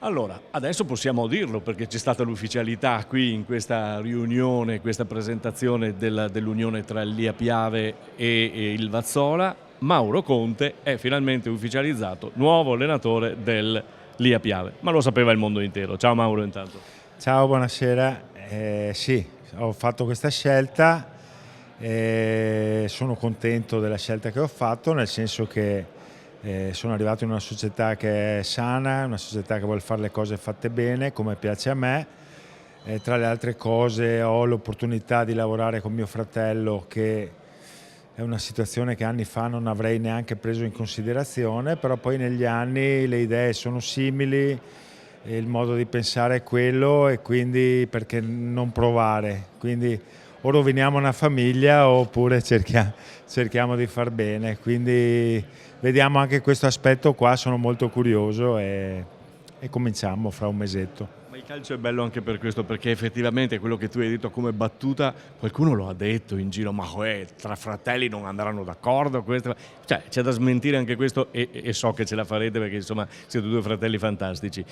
Allora, adesso possiamo dirlo perché c'è stata l'ufficialità qui in questa riunione, questa presentazione dell'unione tra il Lia Piave e il Vazzola. Mauro Conte è finalmente ufficializzato nuovo allenatore del Lia Piave, ma lo sapeva il mondo intero. Ciao Mauro intanto. Ciao, buonasera. Sì, ho fatto questa scelta e sono contento della scelta che ho fatto, nel senso che sono arrivato in una società che è sana, una società che vuole fare le cose fatte bene, come piace a me. Tra le altre cose ho l'opportunità di lavorare con mio fratello, che è una situazione che anni fa non avrei neanche preso in considerazione, però poi negli anni le idee sono simili, e il modo di pensare è quello, e quindi perché non provare? Quindi o roviniamo una famiglia oppure cerchiamo di far bene, quindi vediamo anche questo aspetto qua, sono molto curioso e cominciamo fra un mesetto. Ma il calcio è bello anche per questo, perché effettivamente quello che tu hai detto come battuta, qualcuno lo ha detto in giro, ma tra fratelli non andranno d'accordo, cioè c'è da smentire anche questo e so che ce la farete perché insomma siete due fratelli fantastici.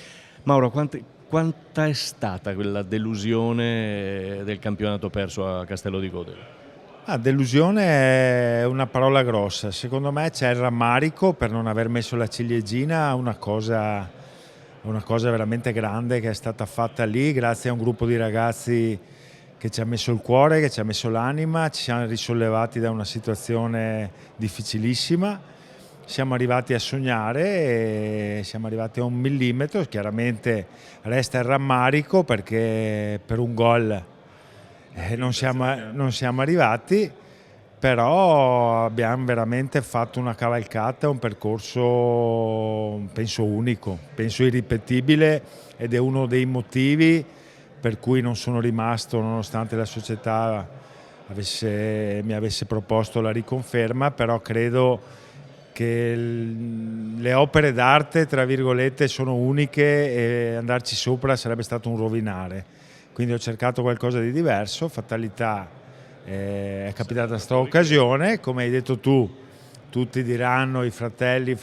Mauro, quanta è stata quella delusione del campionato perso a Castello di Godere? Delusione è una parola grossa, secondo me c'è il rammarico per non aver messo la ciliegina a una cosa veramente grande che è stata fatta lì grazie a un gruppo di ragazzi che ci ha messo il cuore, che ci ha messo l'anima, ci siamo risollevati da una situazione difficilissima, siamo arrivati a sognare e siamo arrivati a 1 millimetro. Chiaramente resta il rammarico perché per un gol non siamo arrivati, però abbiamo veramente fatto una cavalcata, un percorso penso unico, penso irripetibile, ed è uno dei motivi per cui non sono rimasto, nonostante la società mi avesse proposto la riconferma. Però credo che le opere d'arte, tra virgolette, sono uniche e andarci sopra sarebbe stato un rovinare. Quindi ho cercato qualcosa di diverso, fatalità, è capitata questa occasione, come hai detto tu, tutti diranno i fratelli,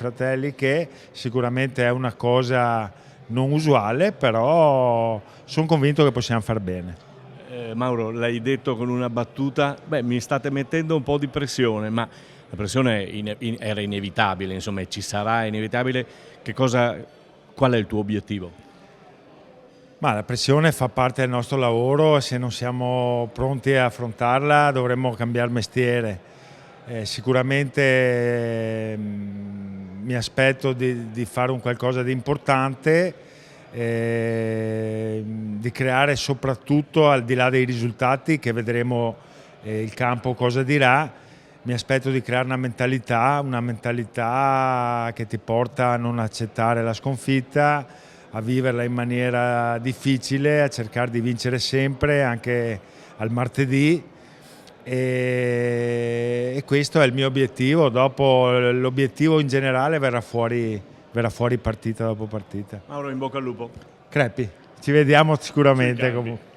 che sicuramente è una cosa non usuale, però sono convinto che possiamo far bene. Mauro, l'hai detto con una battuta, beh, mi state mettendo un po' di pressione, ma la pressione era inevitabile, insomma, e ci sarà inevitabile. Qual è il tuo obiettivo? Ma la pressione fa parte del nostro lavoro, se non siamo pronti a affrontarla dovremmo cambiare mestiere. Sicuramente mi aspetto di fare un qualcosa di importante, di creare, soprattutto al di là dei risultati che vedremo il campo cosa dirà. Mi aspetto di creare una mentalità che ti porta a non accettare la sconfitta, a viverla in maniera difficile, a cercare di vincere sempre, anche al martedì, e questo è il mio obiettivo. Dopo l'obiettivo in generale verrà fuori partita dopo partita. Mauro, in bocca al lupo. Crepi, ci vediamo sicuramente Sui campi. comunque.